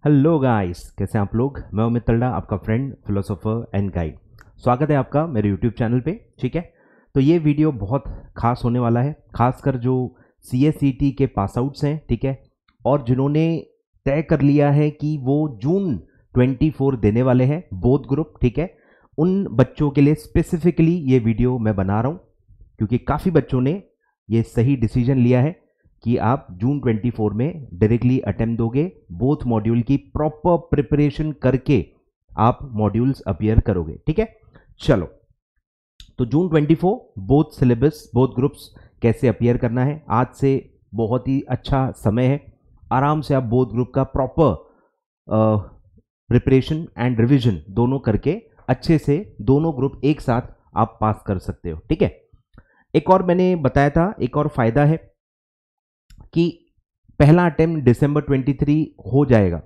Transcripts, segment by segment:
Hello guys, कैसे हैं आप लोग। मैं अमित तल्ला, आपका फ्रेंड, फिलोसोफर एंड गाइड। स्वागत है आपका मेरे यूट्यूब चैनल पे। ठीक है, तो ये वीडियो बहुत खास होने वाला है, खासकर जो CSET के पास आउट्स हैं, ठीक है, और जिन्होंने तय कर लिया है कि वो जून 24 देने वाले हैं बोथ ग्रुप। ठीक है, उन बच्चों के लिए स्पेसिफिकली ये वीडियो मैं बना रहा हूँ क्योंकि काफ़ी बच्चों ने ये सही डिसीजन लिया है कि आप जून 24 में डायरेक्टली अटेम्प्ट दोगे, बोथ मॉड्यूल की प्रॉपर प्रिपरेशन करके आप मॉड्यूल्स अपीयर करोगे। ठीक है, चलो, तो जून 24 बोथ सिलेबस बोथ ग्रुप्स कैसे अपीयर करना है, आज से बहुत ही अच्छा समय है। आराम से आप बोथ ग्रुप का प्रॉपर प्रिपरेशन एंड रिविजन दोनों करके अच्छे से दोनों ग्रुप एक साथ आप पास कर सकते हो। ठीक है, एक और मैंने बताया था, एक और फायदा है कि पहला अटेम्प्ट दिसंबर 23 हो जाएगा,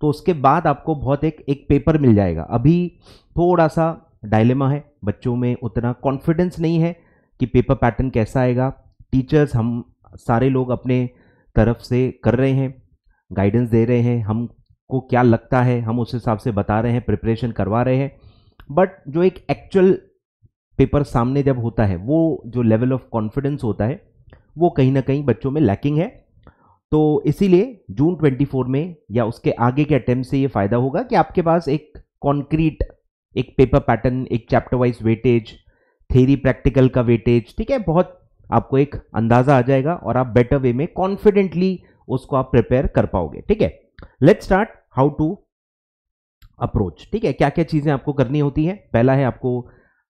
तो उसके बाद आपको बहुत एक पेपर मिल जाएगा। अभी थोड़ा सा डायलेमा है, बच्चों में उतना कॉन्फिडेंस नहीं है कि पेपर पैटर्न कैसा आएगा। टीचर्स हम सारे लोग अपने तरफ से कर रहे हैं, गाइडेंस दे रहे हैं, हमको क्या लगता है हम उस हिसाब से बता रहे हैं, प्रिपरेशन करवा रहे हैं। बट जो एक एक्चुअल पेपर सामने जब होता है, वो जो लेवल ऑफ कॉन्फिडेंस होता है वो कहीं ना कहीं बच्चों में लैकिंग है। तो इसीलिए जून 24 में या उसके आगे के अटेम्प्ट से ये फायदा होगा कि आपके पास एक कॉन्क्रीट एक पेपर पैटर्न, एक chapter wise weightage, theory practical का वेटेज, ठीक है, बहुत आपको एक अंदाजा आ जाएगा और आप बेटर वे में कॉन्फिडेंटली उसको आप प्रिपेयर कर पाओगे। ठीक है, let's start how to approach. ठीक है, क्या क्या चीजें आपको करनी होती है। पहला है आपको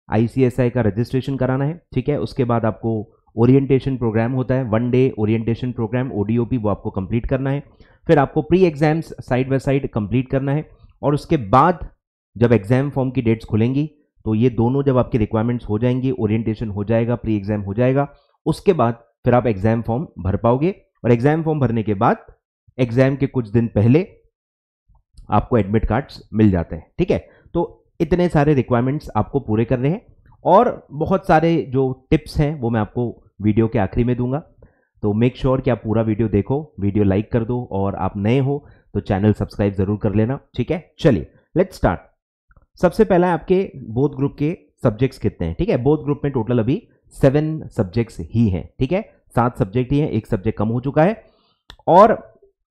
ICSI का रजिस्ट्रेशन कराना है। ठीक है, उसके बाद आपको ओरिएंटेशन प्रोग्राम होता है, 1 डे ओरिएंटेशन प्रोग्राम ODOP, वो आपको कंप्लीट करना है। फिर आपको pre exams side by side complete करना है और उसके बाद जब एग्जाम फॉर्म की डेट्स खुलेंगी तो ये दोनों जब आपकी रिक्वायरमेंट्स हो जाएंगी, ओरिएंटेशन हो जाएगा, प्री एग्जाम हो जाएगा, उसके बाद फिर आप एग्जाम फॉर्म भर पाओगे और एग्जाम फॉर्म भरने के बाद एग्जाम के कुछ दिन पहले आपको एडमिट कार्ड्स मिल जाते हैं। ठीक है, तो इतने सारे रिक्वायरमेंट्स आपको पूरे करने हैं और बहुत सारे जो टिप्स हैं वो मैं आपको वीडियो के आखिरी में दूंगा। तो मेक श्योर कि आप पूरा वीडियो देखो, वीडियो लाइक कर दो और आप नए हो तो चैनल सब्सक्राइब जरूर कर लेना। ठीक है, चलिए लेट्स स्टार्ट। सबसे पहला आपके बोथ ग्रुप के सब्जेक्ट्स कितने हैं। ठीक है, बोथ ग्रुप में टोटल अभी 7 सब्जेक्ट्स ही हैं। ठीक है, 7 सब्जेक्ट ही हैं, एक सब्जेक्ट कम हो चुका है और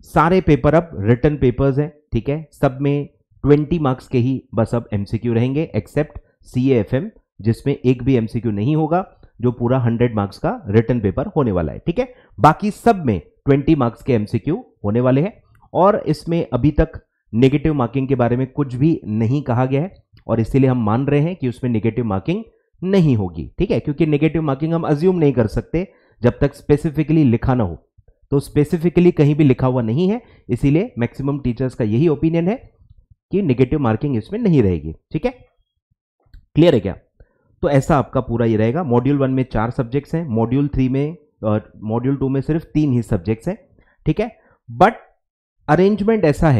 सारे पेपर अब रिटन पेपर्स हैं। ठीक है, सब में 20 मार्क्स के ही बस अब MCQ रहेंगे, एक्सेप्ट CAFM जिसमें एक भी MCQ नहीं होगा, जो पूरा 100 मार्क्स का रिटन पेपर होने वाला है। ठीक है, बाकी सब में 20 मार्क्स के MCQ होने वाले हैं और इसमें अभी तक नेगेटिव मार्किंग के बारे में कुछ भी नहीं कहा गया है और इसीलिए हम मान रहे हैं कि उसमें नेगेटिव मार्किंग नहीं होगी। ठीक है, क्योंकि नेगेटिव मार्किंग हम अज्यूम नहीं कर सकते जब तक स्पेसिफिकली लिखा ना हो, तो स्पेसिफिकली कहीं भी लिखा हुआ नहीं है, इसीलिए मैक्सिमम टीचर्स का यही ओपिनियन है कि नेगेटिव मार्किंग इसमें नहीं रहेगी। ठीक है, क्लियर है क्या। तो ऐसा आपका पूरा ये रहेगा। मॉड्यूल 1 में 4 सब्जेक्ट्स हैं, मॉड्यूल 3 में और मॉड्यूल 2 में सिर्फ 3 ही सब्जेक्ट्स हैं। ठीक है, बट अरेंजमेंट ऐसा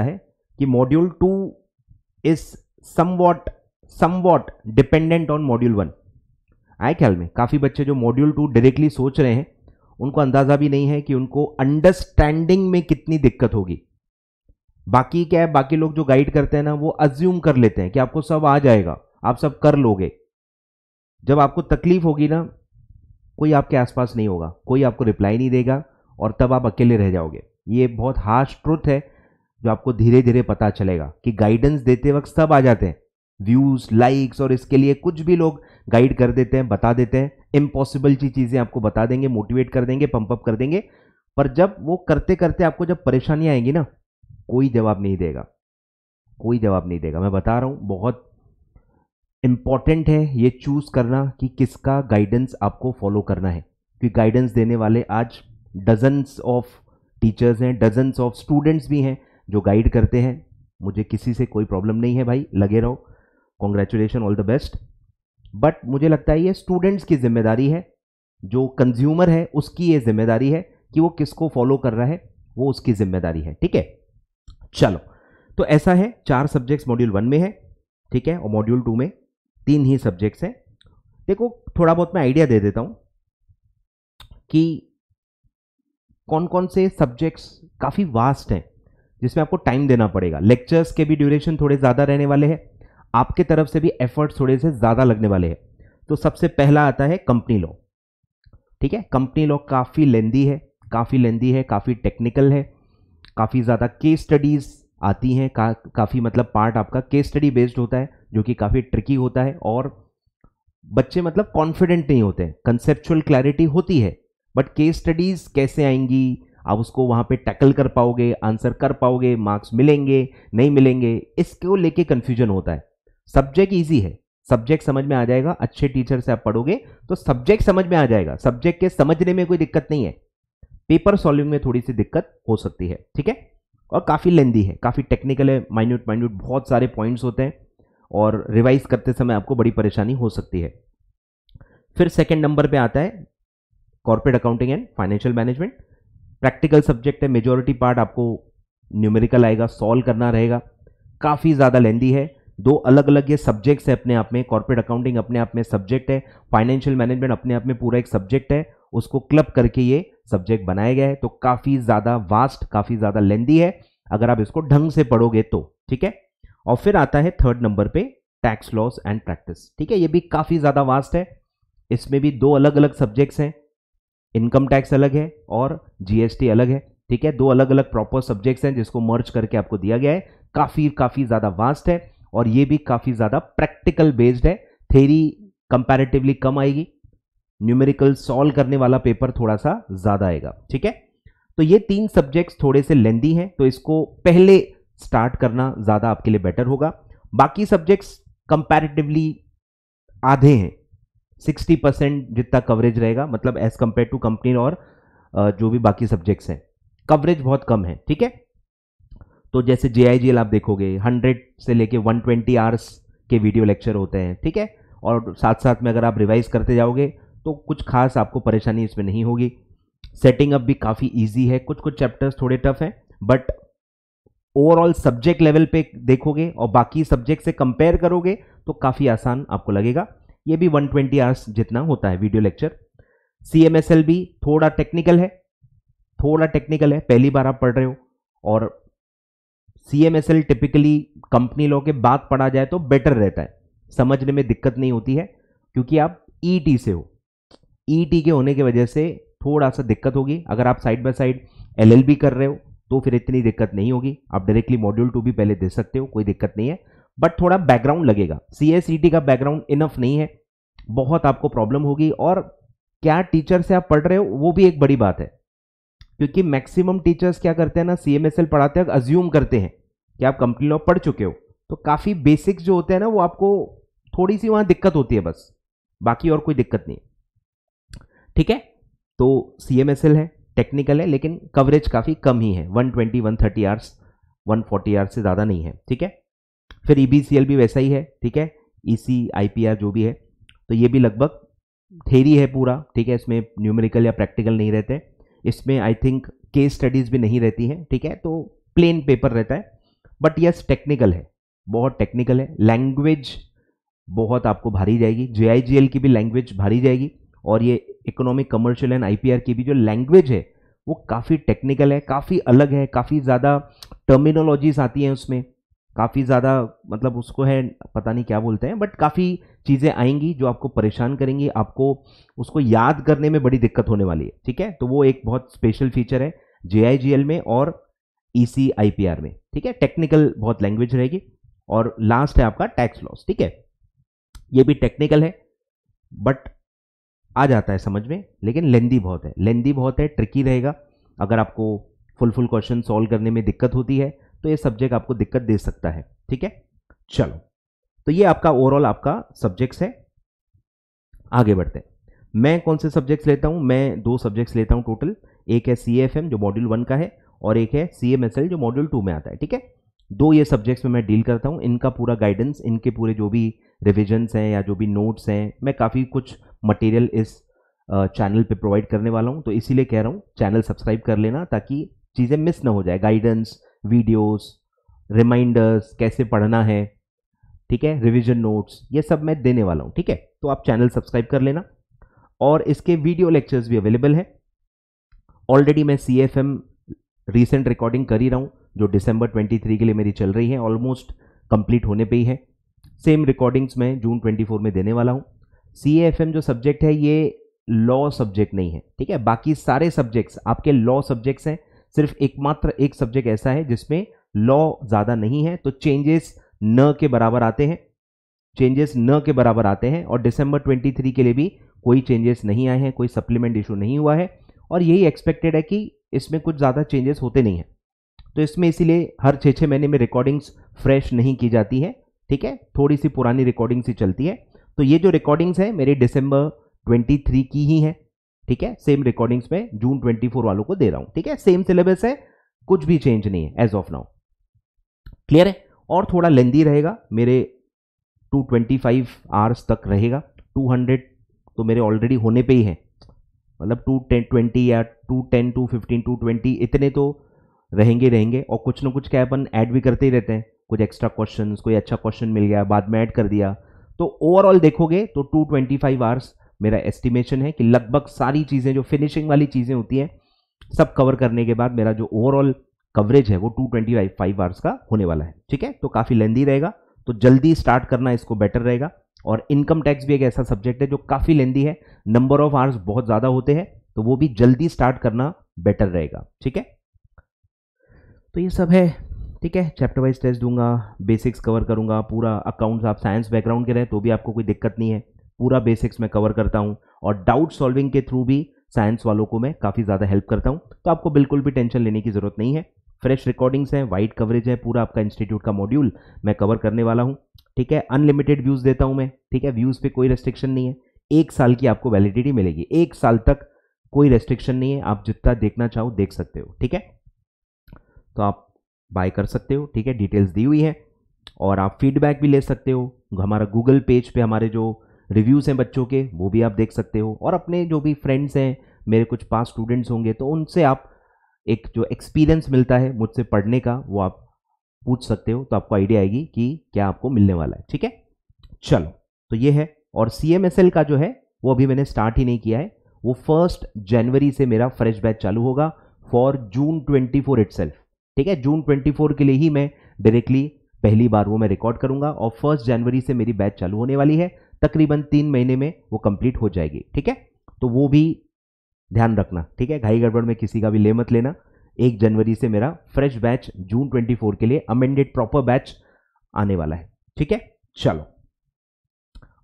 है कि module 2 is somewhat dependent on module 1। आए ख्याल में, काफी बच्चे जो मॉड्यूल 2 डायरेक्टली सोच रहे हैं उनको अंदाजा भी नहीं है कि उनको अंडरस्टैंडिंग में कितनी दिक्कत होगी। बाकी क्या है, बाकी लोग जो गाइड करते हैं ना, वो अज्यूम कर लेते हैं कि आपको सब आ जाएगा, आप सब कर लोगे। जब आपको तकलीफ होगी ना, कोई आपके आसपास नहीं होगा, कोई आपको रिप्लाई नहीं देगा और तब आप अकेले रह जाओगे। ये बहुत हार्श ट्रुथ है जो आपको धीरे धीरे पता चलेगा कि गाइडेंस देते वक्त सब आ जाते हैं, व्यूज, लाइक्स और इसके लिए कुछ भी लोग गाइड कर देते हैं, बता देते हैं, इम्पॉसिबल की चीजें आपको बता देंगे, मोटिवेट कर देंगे, पंप अप कर देंगे, पर जब वो करते करते आपको जब परेशानी आएंगी ना, कोई जवाब नहीं देगा, कोई जवाब नहीं देगा। मैं बता रहा हूं, बहुत इंपॉर्टेंट है ये चूज करना कि किसका गाइडेंस आपको फॉलो करना है, क्योंकि गाइडेंस देने वाले आज डजन्स ऑफ टीचर्स हैं, डजन्स ऑफ स्टूडेंट्स भी हैं जो गाइड करते हैं। मुझे किसी से कोई प्रॉब्लम नहीं है भाई, लगे रहो, congratulation, all the best. But मुझे लगता है ये स्टूडेंट्स की जिम्मेदारी है, जो कंज्यूमर है उसकी ये जिम्मेदारी है कि वो किसको फॉलो कर रहा है, वो उसकी जिम्मेदारी है। ठीक है, चलो, तो ऐसा है, 4 सब्जेक्ट्स मॉड्यूल 1 में है। ठीक है, और मॉड्यूल 2 में 3 ही सब्जेक्ट्स हैं। देखो, थोड़ा बहुत मैं आइडिया दे देता हूं कि कौन कौन से सब्जेक्ट्स काफ़ी वास्ट हैं, जिसमें आपको टाइम देना पड़ेगा। लेक्चर्स के भी ड्यूरेशन थोड़े ज़्यादा रहने वाले हैं, आपके तरफ से भी एफर्ट थोड़े से ज़्यादा लगने वाले हैं। तो सबसे पहला आता है कंपनी लॉ। ठीक है, कंपनी लॉ काफ़ी लेंदी है, काफ़ी टेक्निकल है, काफ़ी ज़्यादा केस स्टडीज़ आती हैं, काफ़ी मतलब पार्ट आपका केस स्टडी बेस्ड होता है, जो कि काफ़ी ट्रिकी होता है और बच्चे मतलब कॉन्फिडेंट नहीं होते हैं। कंसेप्चुअल क्लैरिटी होती है, बट केस स्टडीज कैसे आएंगी, आप उसको वहां पे टैकल कर पाओगे, आंसर कर पाओगे, मार्क्स मिलेंगे नहीं मिलेंगे, इसको लेके कंफ्यूजन होता है। सब्जेक्ट इजी है, सब्जेक्ट समझ में आ जाएगा, अच्छे टीचर से आप पढ़ोगे तो सब्जेक्ट समझ में आ जाएगा, सब्जेक्ट के समझने में कोई दिक्कत नहीं है। पेपर सॉल्विंग में थोड़ी सी दिक्कत हो सकती है, ठीक है, और काफ़ी लेंदी है, काफ़ी टेक्निकल है, माइन्यूट बहुत सारे पॉइंट्स होते हैं और रिवाइज करते समय आपको बड़ी परेशानी हो सकती है। फिर सेकंड नंबर पे आता है corporate accounting and financial management. Practical subject है, मेजॉरिटी पार्ट आपको न्यूमेरिकल आएगा, सॉल्व करना रहेगा, काफ़ी ज़्यादा लेंदी है। दो अलग अलग ये सब्जेक्ट्स है अपने आप में, कॉर्पोरेट अकाउंटिंग अपने आप में सब्जेक्ट है, फाइनेंशियल मैनेजमेंट अपने आप में पूरा एक सब्जेक्ट है, उसको क्लब करके ये सब्जेक्ट बनाया गया है। तो काफ़ी ज़्यादा वास्ट, काफ़ी ज़्यादा लेंदी है अगर आप इसको ढंग से पढ़ोगे तो, ठीक है। और फिर आता है थर्ड नंबर पे टैक्स लॉस एंड प्रैक्टिस, ठीक है, ये भी काफ़ी ज़्यादा वास्ट है। इसमें भी दो अलग अलग सब्जेक्ट्स हैं, इनकम टैक्स अलग है और जीएसटी अलग है, ठीक है, दो अलग अलग प्रॉपर सब्जेक्ट्स हैं जिसको मर्ज करके आपको दिया गया है। काफ़ी ज़्यादा वास्ट है और ये भी काफ़ी ज़्यादा प्रैक्टिकल बेस्ड है, थेरी कंपैरेटिवली कम आएगी, न्यूमेरिकल सॉल्व करने वाला पेपर थोड़ा सा ज़्यादा आएगा, ठीक है। तो ये तीन सब्जेक्ट्स थोड़े से लेंदी हैं, तो इसको पहले स्टार्ट करना ज़्यादा आपके लिए बेटर होगा। बाकी सब्जेक्ट्स कंपैरेटिवली आधे हैं, 60% जितना कवरेज रहेगा, मतलब एज कंपेयर टू कंपनी और जो भी बाकी सब्जेक्ट्स हैं, कवरेज बहुत कम है, ठीक है। तो जैसे JIGL आप देखोगे 100 से लेके 120 आवर्स के वीडियो लेक्चर होते हैं, ठीक है, और साथ साथ में अगर आप रिवाइज करते जाओगे तो कुछ खास आपको परेशानी इसमें नहीं होगी। सेटिंग अप भी काफ़ी इजी है, कुछ चैप्टर्स थोड़े टफ हैं, बट ओवरऑल सब्जेक्ट लेवल पे देखोगे और बाकी सब्जेक्ट से कंपेयर करोगे तो काफ़ी आसान आपको लगेगा। ये भी 120 आवर्स जितना होता है वीडियो लेक्चर। CMSL भी थोड़ा टेक्निकल है, पहली बार आप पढ़ रहे हो, और CMSL टिपिकली कंपनी लॉ के बाद पढ़ा जाए तो बेटर रहता है, समझने में दिक्कत नहीं होती है, क्योंकि आप ET से हो, ET के होने की वजह से थोड़ा सा दिक्कत होगी। अगर आप साइड बाय साइड LLB कर रहे हो तो फिर इतनी दिक्कत नहीं होगी, आप डायरेक्टली मॉड्यूल 2 भी पहले दे सकते हो, कोई दिक्कत नहीं है, बट थोड़ा बैकग्राउंड लगेगा। CSET का बैकग्राउंड इनफ नहीं है, बहुत आपको प्रॉब्लम होगी, और क्या टीचर से आप पढ़ रहे हो वो भी एक बड़ी बात है, क्योंकि मैक्सिमम टीचर्स क्या करते हैं ना, CMSL पढ़ाते वक्त अज्यूम करते हैं कि आप कंपनी लॉ पढ़ चुके हो, तो काफ़ी बेसिक्स जो होते हैं ना वो आपको थोड़ी सी वहाँ दिक्कत होती है, बस बाकी और कोई दिक्कत नहीं, ठीक है। तो CMSL है, टेक्निकल है, लेकिन कवरेज काफ़ी कम ही है, 120-130 आवर्स, 140 आवर्स से ज़्यादा नहीं है, ठीक है। फिर EBCL भी वैसा ही है, ठीक है, EC IPR जो भी है, तो ये भी लगभग थेरी है पूरा, ठीक है, इसमें न्यूमेरिकल या प्रैक्टिकल नहीं रहते, इसमें आई थिंक केस स्टडीज़ भी नहीं रहती हैं, ठीक है, तो प्लेन पेपर रहता है, बट यस टेक्निकल है, बहुत टेक्निकल है। लैंग्वेज बहुत आपको भारी जाएगी, JIGL की भी लैंग्वेज भारी जाएगी, और ये इकोनॉमिक कमर्शियल एंड IPR की भी जो लैंग्वेज है वो काफ़ी टेक्निकल है, काफ़ी अलग है, काफ़ी ज़्यादा टर्मिनोलॉजीज आती हैं उसमें, काफ़ी ज़्यादा मतलब उसको है पता नहीं क्या बोलते हैं, बट काफ़ी चीज़ें आएंगी जो आपको परेशान करेंगी, आपको उसको याद करने में बड़ी दिक्कत होने वाली है, ठीक है। तो वो एक बहुत स्पेशल फीचर है JIGL में और EC IPR में, ठीक है, टेक्निकल बहुत लैंग्वेज रहेगी। और लास्ट है आपका टैक्स लॉस, ठीक है, ये भी टेक्निकल है बट आ जाता है समझ में, लेकिन लेंदी बहुत है, ट्रिकी रहेगा। अगर आपको फुल क्वेश्चन सॉल्व करने में दिक्कत होती है तो ये सब्जेक्ट आपको दिक्कत दे सकता है, ठीक है। चलो, तो ये आपका ओवरऑल आपका सब्जेक्ट्स है। आगे बढ़ते हैं, मैं कौन से सब्जेक्ट्स लेता हूं, मैं 2 सब्जेक्ट्स लेता हूं टोटल, एक है CAFM जो मॉड्यूल 1 का है, और एक है CMSL जो मॉड्यूल 2 में आता है, ठीक है। 2 ये सब्जेक्ट्स में मैं डील करता हूं, इनका पूरा गाइडेंस, इनके पूरे जो भी रिविजन्स हैं या जो भी नोट्स हैं, मैं काफ़ी कुछ मटेरियल इस चैनल पे प्रोवाइड करने वाला हूं, तो इसीलिए कह रहा हूं चैनल सब्सक्राइब कर लेना ताकि चीज़ें मिस ना हो जाए, गाइडेंस, वीडियोस, रिमाइंडर्स, कैसे पढ़ना है, ठीक है, रिवीजन नोट्स, ये सब मैं देने वाला हूं, ठीक है। तो आप चैनल सब्सक्राइब कर लेना, और इसके वीडियो लेक्चर्स भी अवेलेबल है। ऑलरेडी मैं CAFM रीसेंट रिकॉर्डिंग कर ही रहा हूँ जो दिसंबर 23 के लिए मेरी चल रही है, ऑलमोस्ट कंप्लीट होने पे ही है। सेम रिकॉर्डिंग्स मैं जून 24 में देने वाला हूँ। CAFM जो सब्जेक्ट है ये लॉ सब्जेक्ट नहीं है, ठीक है। बाकी सारे सब्जेक्ट्स आपके लॉ सब्जेक्ट्स हैं, सिर्फ एकमात्र एक सब्जेक्ट ऐसा है जिसमें लॉ ज़्यादा नहीं है, तो चेंजेस न के बराबर आते हैं, चेंजेस न के बराबर आते हैं। और दिसंबर 23 के लिए भी कोई चेंजेस नहीं आए हैं, कोई सप्लीमेंट इशू नहीं हुआ है, और यही एक्सपेक्टेड है कि इसमें कुछ ज़्यादा चेंजेस होते नहीं हैं। तो इसमें इसीलिए हर 6-6 महीने में रिकॉर्डिंग्स फ्रेश नहीं की जाती है, ठीक है, थोड़ी सी पुरानी रिकॉर्डिंग्स ही चलती है। तो ये जो रिकॉर्डिंग्स है मेरे दिसंबर 23 की ही है, ठीक है। सेम रिकॉर्डिंग्स में जून 24 वालों को दे रहा हूं, ठीक है। सेम सिलेबस है, कुछ भी चेंज नहीं है एज ऑफ नाउ, क्लियर है। और थोड़ा लेंदी रहेगा, मेरे 225 आवर्स तक रहेगा। 200 तो मेरे ऑलरेडी होने पे ही है, मतलब 220 या 210 215 220 इतने तो रहेंगे। और कुछ ना कुछ क्या अपन ऐड भी करते ही रहते हैं, कुछ एक्स्ट्रा क्वेश्चंस, कोई अच्छा क्वेश्चन मिल गया बाद में ऐड कर दिया, तो ओवरऑल देखोगे तो 225 आवर्स मेरा एस्टिमेशन है कि लगभग सारी चीज़ें जो फिनिशिंग वाली चीज़ें होती हैं सब कवर करने के बाद मेरा जो ओवरऑल कवरेज है वो 225 आवर्स का होने वाला है, ठीक है। तो काफ़ी लेंदी रहेगा, तो जल्दी स्टार्ट करना इसको बेटर रहेगा। और इनकम टैक्स भी एक ऐसा सब्जेक्ट है जो काफ़ी लेंदी है, नंबर ऑफ आवर्स बहुत ज़्यादा होते हैं, तो वो भी जल्दी स्टार्ट करना बेटर रहेगा, ठीक है। तो ये सब है, ठीक है। चैप्टर वाइज टेस्ट दूंगा, बेसिक्स कवर करूंगा पूरा। अकाउंट्स आप साइंस बैकग्राउंड के रहे तो भी आपको कोई दिक्कत नहीं है, पूरा बेसिक्स में कवर करता हूं। और डाउट सॉल्विंग के थ्रू भी साइंस वालों को मैं काफ़ी ज़्यादा हेल्प करता हूं, तो आपको बिल्कुल भी टेंशन लेने की ज़रूरत नहीं है। फ्रेश रिकॉर्डिंग्स हैं, वाइड कवरेज है, पूरा आपका इंस्टीट्यूट का मॉड्यूल मैं कवर करने वाला हूँ, ठीक है। अनलिमिटेड व्यूज़ देता हूँ मैं, ठीक है। व्यूज़ पे कोई रेस्ट्रिक्शन नहीं है, 1 साल की आपको वैलिडिटी मिलेगी, 1 साल तक कोई रेस्ट्रिक्शन नहीं है, आप जितना देखना चाहो देख सकते हो, ठीक है। तो आप बाय कर सकते हो, ठीक है, डिटेल्स दी हुई है। और आप फीडबैक भी ले सकते हो, हमारा गूगल पेज पे हमारे जो रिव्यूज़ हैं बच्चों के वो भी आप देख सकते हो। और अपने जो भी फ्रेंड्स हैं, मेरे कुछ पास स्टूडेंट्स होंगे तो उनसे आप एक जो एक्सपीरियंस मिलता है मुझसे पढ़ने का वो आप पूछ सकते हो, तो आपको आइडिया आएगी कि क्या आपको मिलने वाला है, ठीक है। चलो, तो ये है। और CMSL का जो है वो अभी मैंने स्टार्ट ही नहीं किया है, वो 1 जनवरी से मेरा फ्रेश बैच चालू होगा फॉर जून 24 इटसेल्फ, ठीक है। जून 24 के लिए ही मैं डायरेक्टली पहली बार वो मैं रिकॉर्ड करूंगा, और 1 जनवरी से मेरी बैच चालू होने वाली है, तकरीबन 3 महीने में वो कंप्लीट हो जाएगी, ठीक है। तो वो भी ध्यान रखना, ठीक है, घाई गड़बड़ में किसी का भी ले मत लेना। 1 जनवरी से मेरा फ्रेश बैच जून 24 के लिए अमेंडेड प्रॉपर बैच आने वाला है, ठीक है। चलो,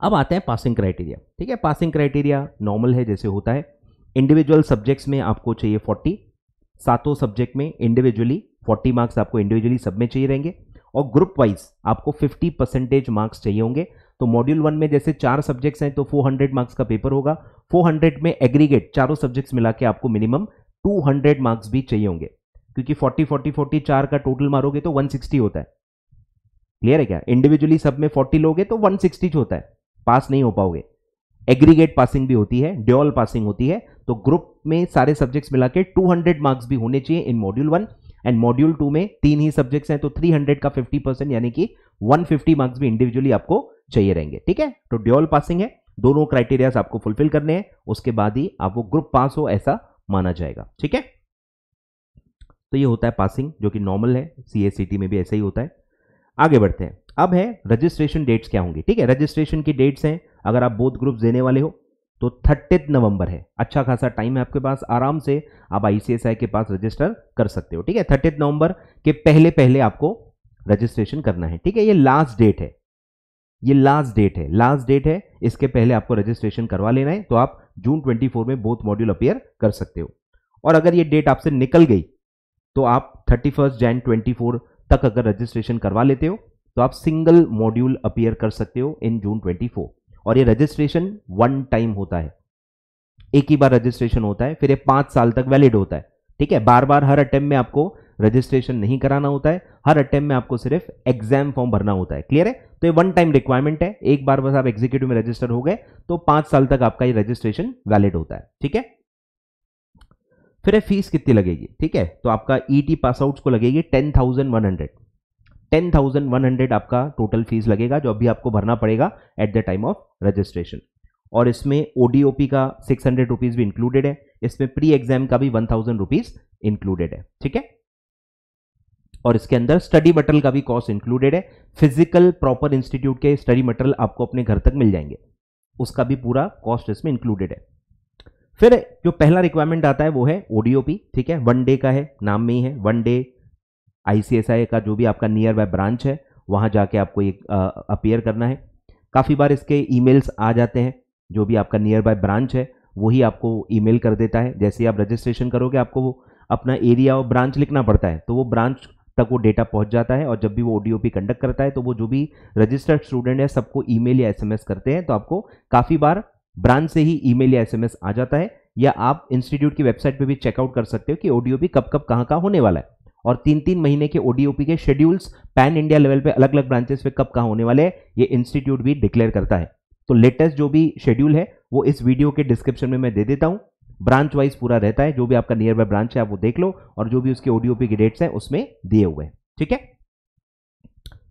अब आते हैं पासिंग क्राइटेरिया, ठीक है। पासिंग क्राइटेरिया नॉर्मल है जैसे होता है। इंडिविजुअल सब्जेक्ट्स में आपको चाहिए 40, सातों सब्जेक्ट में इंडिविजुअली 40 मार्क्स आपको इंडिविजुअली सब में चाहिए रहेंगे, और ग्रुप वाइज आपको 50% मार्क्स चाहिए होंगे। तो मॉड्यूल 1 में जैसे 4 सब्जेक्ट्स हैं तो 400 मार्क्स का पेपर होगा, 400 में एग्रीगेट चारों सब्जेक्ट्स मिला के आपको मिनिमम 200 मार्क्स भी चाहिए होंगे, क्योंकि 40 4 का टोटल मारोगे तो 160 होता है, क्लियर है क्या। इंडिविजुअली सब में 40 लोगे तो 160 होता है, पास नहीं हो पाओगे। एग्रीगेट पासिंग भी होती है, ड्यूअल पासिंग होती है, तो ग्रुप में सारे सब्जेक्ट्स मिला के 200 मार्क्स भी होने चाहिए इन मॉड्यूल 1। एंड मॉड्यूल 2 में 3 ही सब्जेक्ट्स हैं तो 300 का 50% यानी कि 150 मार्क्स भी इंडिविजुअली आपको चाहिए रहेंगे, ठीक है। तो ड्यूअल पासिंग है, दोनों क्राइटेरियाज आपको फुलफिल करने हैं, उसके बाद ही आप वो ग्रुप पास हो ऐसा माना जाएगा, ठीक है। तो ये होता है पासिंग, जो कि नॉर्मल है, CACT में भी ऐसा ही होता है। आगे बढ़ते हैं, अब है रजिस्ट्रेशन डेट्स क्या होंगी, ठीक है। रजिस्ट्रेशन की डेट्स हैं, अगर आप बोथ ग्रुप देने वाले हो तो 30 नवंबर है, अच्छा खासा टाइम है आपके पास, आराम से आप ICSI के पास रजिस्टर कर सकते हो, ठीक है। 30 नवंबर के पहले पहले आपको रजिस्ट्रेशन करना है, ठीक है। ये लास्ट डेट है, ये लास्ट डेट है, इसके पहले आपको रजिस्ट्रेशन करवा लेना है, तो आप जून 24 में बोथ मॉड्यूल अपीयर कर सकते हो। और अगर ये डेट आपसे निकल गई तो आप 31 जैन 24 तक अगर रजिस्ट्रेशन करवा लेते हो तो आप सिंगल मॉड्यूल अपीयर कर सकते हो इन जून 24। और ये रजिस्ट्रेशन 1 टाइम होता है, एक ही बार रजिस्ट्रेशन होता है, फिर ये 5 साल तक वैलिड होता है, ठीक है। बार बार हर अटेम्प्ट में आपको रजिस्ट्रेशन नहीं कराना होता है, हर अटेम्प्ट में आपको सिर्फ एग्जाम फॉर्म भरना होता है, क्लियर है। तो ये 1 टाइम रिक्वायरमेंट है, एक बार बस आप एग्जीक्यूटिव में रजिस्टर हो गए तो 5 साल तक आपका ये रजिस्ट्रेशन वैलिड होता है, ठीक है। फिर फीस कितनी लगेगी, ठीक है। तो आपका ET पास आउट्स को लगेगी 10,100 आपका टोटल फीस लगेगा, जो अभी आपको भरना पड़ेगा at the time of registration. और इसमें ODOP का 600 रुपीज भी इंक्लूडेड है, इसमें प्री एग्जाम का भी 1000 रुपीज इंक्लूडेड है, ठीक है। और इसके अंदर स्टडी मटेरियल का भी कॉस्ट इंक्लूडेड है। फिजिकल प्रॉपर इंस्टीट्यूट के स्टडी मटेरियल आपको अपने घर तक मिल जाएंगे, उसका भी पूरा कॉस्ट इसमें इंक्लूडेड है। फिर जो पहला रिक्वायरमेंट आता है वो है ओडीओपी, ठीक है, 1 डे का है, नाम में ही है 1 डे। आईसीएसआई का जो भी आपका नियर बाय ब्रांच है वहां जाके आपको ये अपीयर करना है। काफ़ी बार इसके ईमेल्स आ जाते हैं, जो भी आपका नियर बाय ब्रांच है वही आपको ईमेल कर देता है। जैसे आप रजिस्ट्रेशन करोगे आपको वो अपना एरिया और ब्रांच लिखना पड़ता है, तो वो ब्रांच तक वो डेटा पहुंच जाता है। और जब भी वो ओडीओपी कंडक्ट करता है तो वो जो भी रजिस्टर्ड स्टूडेंट है सबको ईमेल या एसएमएस करते हैं। तो आपको काफ़ी बार ब्रांच से ही ईमेल या एसएमएस आ जाता है, या आप इंस्टीट्यूट की वेबसाइट पे भी चेकआउट कर सकते हो कि ओडीओपी कब कब कहाँ होने वाला है। और 3-3 महीने के ओडीओपी के शेड्यूल्स पैन इंडिया लेवल पे अलग अलग ब्रांचेस पे कब कहाँ होने वाले हैं ये इंस्टीट्यूट भी डिक्लेयर करता है। तो लेटेस्ट जो भी शेड्यूल है वो इस वीडियो के डिस्क्रिप्शन में मैं दे देता हूँ। ब्रांच वाइज पूरा रहता है, जो भी आपका नियर बाय ब्रांच है आप वो देख लो, और जो भी उसके ओडीओपी की डेट्स हैं उसमें दिए हुए हैं, ठीक है।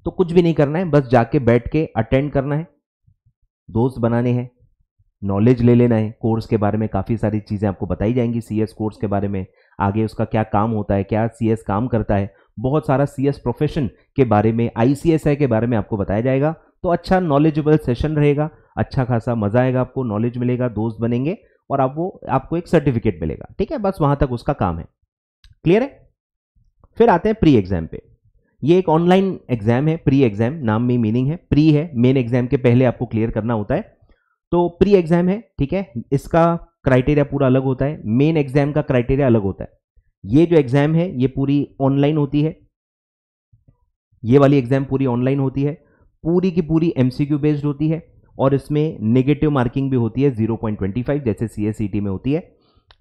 तो कुछ भी नहीं करना है, बस जाके बैठ के अटेंड करना है, दोस्त बनाने हैं, नॉलेज ले लेना है। कोर्स के बारे में काफ़ी सारी चीज़ें आपको बताई जाएंगी, सीएस कोर्स के बारे में, आगे उसका क्या काम होता है, क्या सीएस काम करता है, बहुत सारा सीएस प्रोफेशन के बारे में, आईसीएसआई के बारे में आपको बताया जाएगा। तो अच्छा नॉलेजेबल सेशन रहेगा, अच्छा खासा मजा आएगा, आपको नॉलेज मिलेगा, दोस्त बनेंगे और आपको एक सर्टिफिकेट मिलेगा, ठीक है। बस वहां तक उसका काम है, क्लियर है। फिर आते हैं प्री एग्जाम पे। ये एक ऑनलाइन एग्जाम है, प्री एग्जाम नाम में मीनिंग है, प्री है, मेन एग्जाम के पहले आपको क्लियर करना होता है। तो प्री एग्जाम है, ठीक है, इसका क्राइटेरिया पूरा अलग होता है, मेन एग्जाम का क्राइटेरिया अलग होता है। ये जो एग्जाम है ये पूरी ऑनलाइन होती है, ये वाली एग्जाम पूरी ऑनलाइन होती है, पूरी की पूरी एमसीक्यू बेस्ड होती है, और इसमें नेगेटिव मार्किंग भी होती है 0.25 जैसे सीएसईटी में होती है,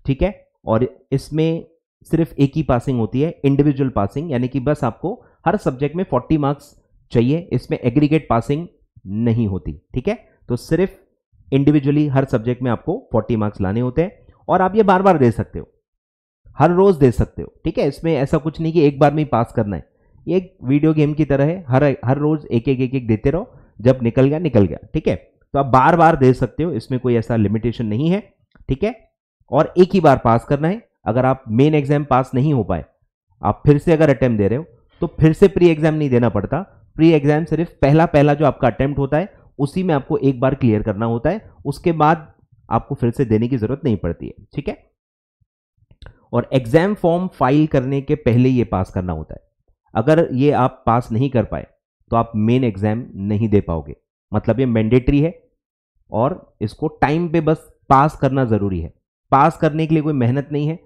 ठीक है। और इसमें सिर्फ एक ही पासिंग होती है, इंडिविजुअल पासिंग, यानी कि बस आपको हर सब्जेक्ट में 40 मार्क्स चाहिए, इसमें एग्रीगेट पासिंग नहीं होती, ठीक है। तो सिर्फ इंडिविजुअली हर सब्जेक्ट में आपको 40 मार्क्स लाने होते हैं, और आप ये बार बार दे सकते हो, हर रोज दे सकते हो, ठीक है। इसमें ऐसा कुछ नहीं कि एक बार में ही पास करना है, ये एक वीडियो गेम की तरह है, हर रोज एक एक देते रहो, जब निकल गया, ठीक है। तो आप बार बार दे सकते हो, इसमें कोई ऐसा लिमिटेशन नहीं है, ठीक है। और एक ही बार पास करना है। अगर आप मेन एग्जाम पास नहीं हो पाए, आप फिर से अगर अटेम्प्ट दे रहे हो तो फिर से प्री एग्जाम नहीं देना पड़ता। प्री एग्जाम सिर्फ पहला जो आपका अटेम्प्ट होता है उसी में आपको एक बार क्लियर करना होता है, उसके बाद आपको फिर से देने की जरूरत नहीं पड़ती है, ठीक है। और एग्जाम फॉर्म फाइल करने के पहले ये पास करना होता है। अगर ये आप पास नहीं कर पाए तो आप मेन एग्जाम नहीं दे पाओगे, मतलब ये मैंडेटरी है, और इसको टाइम पे बस पास करना जरूरी है। पास करने के लिए कोई मेहनत नहीं है,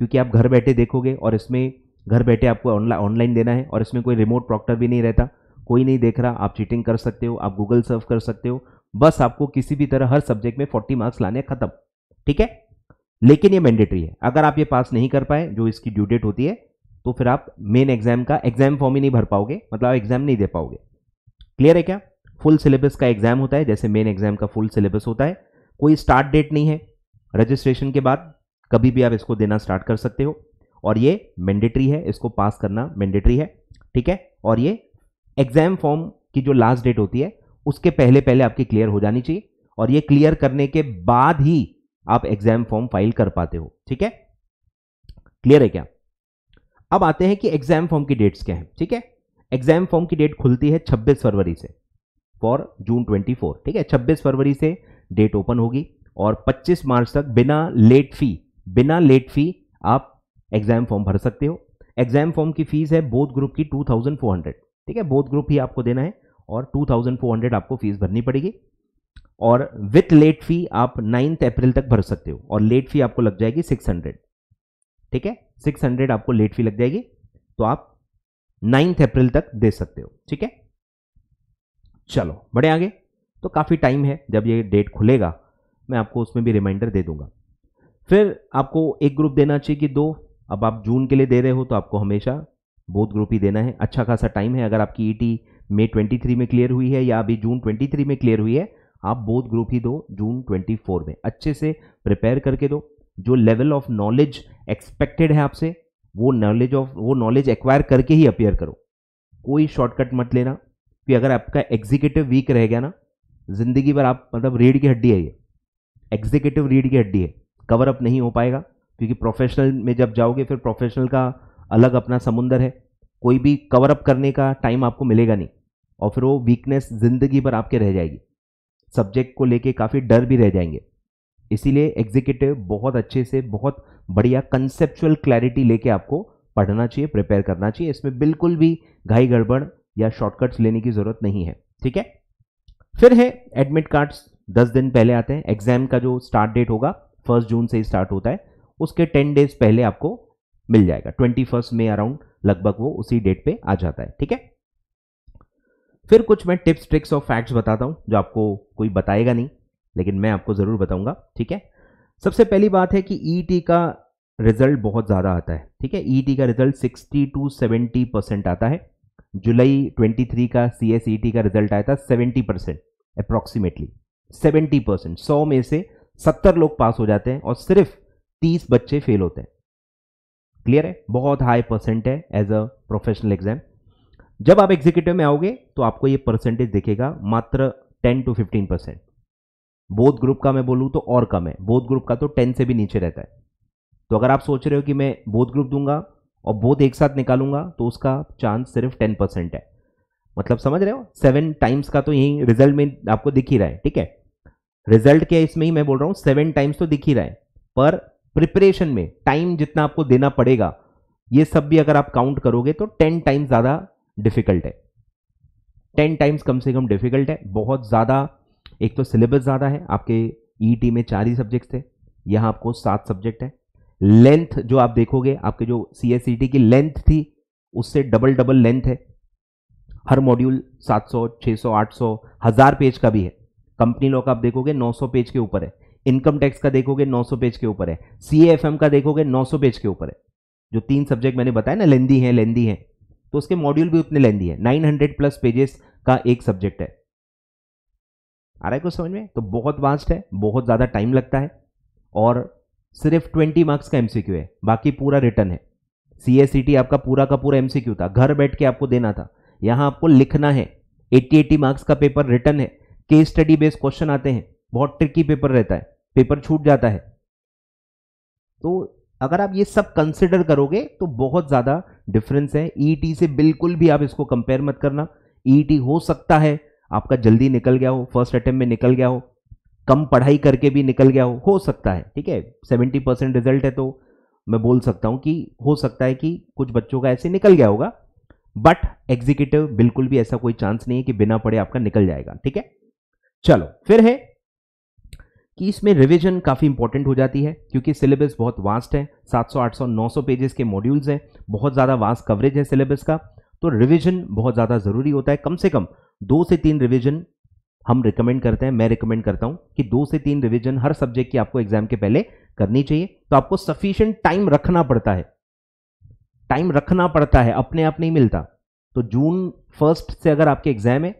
क्योंकि आप घर बैठे देखोगे, और इसमें घर बैठे आपको ऑनलाइन देना है, और इसमें कोई रिमोट प्रॉक्टर भी नहीं रहता, कोई नहीं देख रहा, आप चीटिंग कर सकते हो, आप गूगल सर्फ कर सकते हो, बस आपको किसी भी तरह हर सब्जेक्ट में 40 मार्क्स लाने, खत्म, ठीक है। लेकिन ये मैंडेटरी है, अगर आप ये पास नहीं कर पाए, जो इसकी ड्यू डेट होती है, तो फिर आप मेन एग्जाम का एग्जाम फॉर्म ही नहीं भर पाओगे, मतलब एग्जाम नहीं दे पाओगे, क्लियर है क्या। फुल सिलेबस का एग्जाम होता है, जैसे मेन एग्जाम का फुल सिलेबस होता है, कोई स्टार्ट डेट नहीं है, रजिस्ट्रेशन के बाद कभी भी आप इसको देना स्टार्ट कर सकते हो, और ये मैंडेटरी है, इसको पास करना मैंडेटरी है, ठीक है। और ये एग्जाम फॉर्म की जो लास्ट डेट होती है उसके पहले आपकी क्लियर हो जानी चाहिए, और ये क्लियर करने के बाद ही आप एग्जाम फॉर्म फाइल कर पाते हो, ठीक है, क्लियर है क्या। अब आते हैं कि एग्जाम फॉर्म की डेट्स क्या है, ठीक है। एग्जाम फॉर्म की डेट खुलती है 26 फरवरी से फॉर जून 24, ठीक है। 26 फरवरी से डेट ओपन होगी, और 25 मार्च तक बिना लेट फी आप एग्जाम फॉर्म भर सकते हो। एग्जाम फॉर्म की फीस है बोथ ग्रुप की 2400, ठीक है, बोथ ग्रुप ही आपको देना है, और 2400 आपको फीस भरनी पड़ेगी। और विथ लेट फी आप 9 अप्रैल तक भर सकते हो, और लेट फी आपको लग जाएगी 600, ठीक है, 600 आपको लेट फी लग जाएगी, तो आप 9 अप्रैल तक दे सकते हो, ठीक है। चलो बढ़े आगे, तो काफ़ी टाइम है, जब ये डेट खुलेगा मैं आपको उसमें भी रिमाइंडर दे दूंगा। फिर आपको एक ग्रुप देना चाहिए कि 2, अब आप जून के लिए दे रहे हो तो आपको हमेशा बोथ ग्रुप ही देना है, अच्छा खासा टाइम है। अगर आपकी ईटी मई 23 में क्लियर हुई है या अभी जून 23 में क्लियर हुई है, आप बोथ ग्रुप ही दो जून 24 में, अच्छे से प्रिपेयर करके दो। जो लेवल ऑफ नॉलेज एक्सपेक्टेड है आपसे, वो नॉलेज एक्वायर करके ही अपीयर करो, कोई शॉर्टकट मत लेना, कि अगर आपका एग्जीक्यूटिव वीक रह गया ना, जिंदगी भर आप, मतलब रीढ़ की हड्डी है ये, एग्जीक्यूटिव रीढ़ की हड्डी है, कवर अप नहीं हो पाएगा, क्योंकि प्रोफेशनल में जब जाओगे फिर प्रोफेशनल का अलग अपना समुंदर है, कोई भी कवर अप करने का टाइम आपको मिलेगा नहीं, और फिर वो वीकनेस जिंदगी भर आपके रह जाएगी, सब्जेक्ट को लेके काफ़ी डर भी रह जाएंगे। इसीलिए एग्जीक्यूटिव बहुत अच्छे से, बहुत बढ़िया कंसेप्चुअल क्लैरिटी लेके आपको पढ़ना चाहिए, प्रिपेयर करना चाहिए। इसमें बिल्कुल भी घाई गड़बड़ या शॉर्टकट्स लेने की जरूरत नहीं है, ठीक है। फिर है एडमिट कार्ड्स 10 दिन पहले आते हैं। एग्जाम का जो स्टार्ट डेट होगा 1 जून से ही स्टार्ट होता है, उसके 10 डेज पहले आपको मिल जाएगा। 21 में अराउंड लगभग वो उसी डेट पे आ जाता है, ठीक है। फिर कुछ मैं टिप्स ट्रिक्स और फैक्ट्स बताता हूं जो आपको कोई बताएगा नहीं, लेकिन मैं आपको जरूर बताऊंगा, ठीक है। सबसे पहली बात है कि ईटी का रिजल्ट बहुत ज़्यादा आता है, ठीक है। ईटी का रिजल्ट 60 to 70% आता है। जुलाई 23 का CSET का रिजल्ट आया था 70%, अप्रॉक्सीमेटली 70%। 100 में से 70 लोग पास हो जाते हैं और सिर्फ 30 बच्चे फेल होते हैं। क्लियर है, बहुत हाई परसेंट है एज अ प्रोफेशनल एग्जाम। जब आप एग्जीक्यूटिव में आओगे तो आपको ये परसेंटेज दिखेगा मात्र 10 to 15%। बोथ ग्रुप का मैं बोलूं तो और कम है, बोथ ग्रुप का तो 10 से भी नीचे रहता है। तो अगर आप सोच रहे हो कि मैं बोथ ग्रुप दूंगा और बोथ एक साथ निकालूंगा तो उसका चांस सिर्फ 10% है। मतलब समझ रहे हो, 7 टाइम्स का तो यही रिजल्ट में आपको दिख ही रहा है, ठीक है। रिजल्ट के इसमें ही मैं बोल रहा हूं 7 टाइम्स तो दिख ही रहा है, पर प्रिपरेशन में टाइम जितना आपको देना पड़ेगा, ये सब भी अगर आप काउंट करोगे तो 10 टाइम्स ज्यादा डिफिकल्ट है। 10 टाइम्स कम से कम डिफिकल्ट है, बहुत ज्यादा। एक तो सिलेबस ज्यादा है, आपके ईटी में 4 ही सब्जेक्ट थे, यहां आपको 7 सब्जेक्ट है। लेंथ जो आप देखोगे, आपके जो CSET की लेंथ थी उससे डबल डबल लेंथ है। हर मॉड्यूल 700, 600, 800, 1000 पेज का भी है। कंपनी लॉ का आप देखोगे 900 पेज के ऊपर है। इनकम टैक्स का देखोगे 900 पेज के ऊपर है। CAFM का देखोगे 900 पेज के ऊपर है। जो 3 सब्जेक्ट मैंने बताया ना लेंदी है, तो उसके मॉड्यूल भी उतने लेंदी है। 900 प्लस पेजेस का एक सब्जेक्ट है। आ रहा है कुछ समझ में? तो बहुत वास्ट है, बहुत ज्यादा टाइम लगता है, और सिर्फ 20 मार्क्स का MCQ है, बाकी पूरा रिटर्न है। CSET आपका पूरा का पूरा MCQ था, घर बैठ के आपको देना था। यहां आपको लिखना है। 80 मार्क्स का पेपर रिटर्न है। केस स्टडी बेस्ड क्वेश्चन आते हैं, बहुत ट्रिकी पेपर रहता है, पेपर छूट जाता है। तो अगर आप ये सब कंसिडर करोगे तो बहुत ज्यादा डिफरेंस है। ईटी से बिल्कुल भी आप इसको कंपेयर मत करना। ईटी हो सकता है आपका जल्दी निकल गया हो, फर्स्ट अटेम्प्ट में निकल गया हो, कम पढ़ाई करके भी निकल गया हो सकता है, ठीक है। 70% रिजल्ट है तो मैं बोल सकता हूं कि हो सकता है कि कुछ बच्चों का ऐसे निकल गया होगा, बट एग्जीक्यूटिव बिल्कुल भी ऐसा कोई चांस नहीं है कि बिना पढ़े आपका निकल जाएगा, ठीक है। चलो फिर है कि इसमें रिवीजन काफी इंपॉर्टेंट हो जाती है, क्योंकि सिलेबस बहुत वास्ट है। 700, 800, 900 पेजेस के मॉड्यूल्स हैं, बहुत ज्यादा वास्ट कवरेज है सिलेबस का, तो रिवीजन बहुत ज्यादा जरूरी होता है। कम से कम 2 से 3 रिवीजन हम रिकमेंड करते हैं, मैं रिकमेंड करता हूं कि 2 से 3 रिवीजन हर सब्जेक्ट की आपको एग्जाम के पहले करनी चाहिए। तो आपको सफिशिएंट टाइम रखना पड़ता है, टाइम रखना पड़ता है, अपने आप नहीं मिलता। तो जून 1 से अगर आपके एग्जाम है,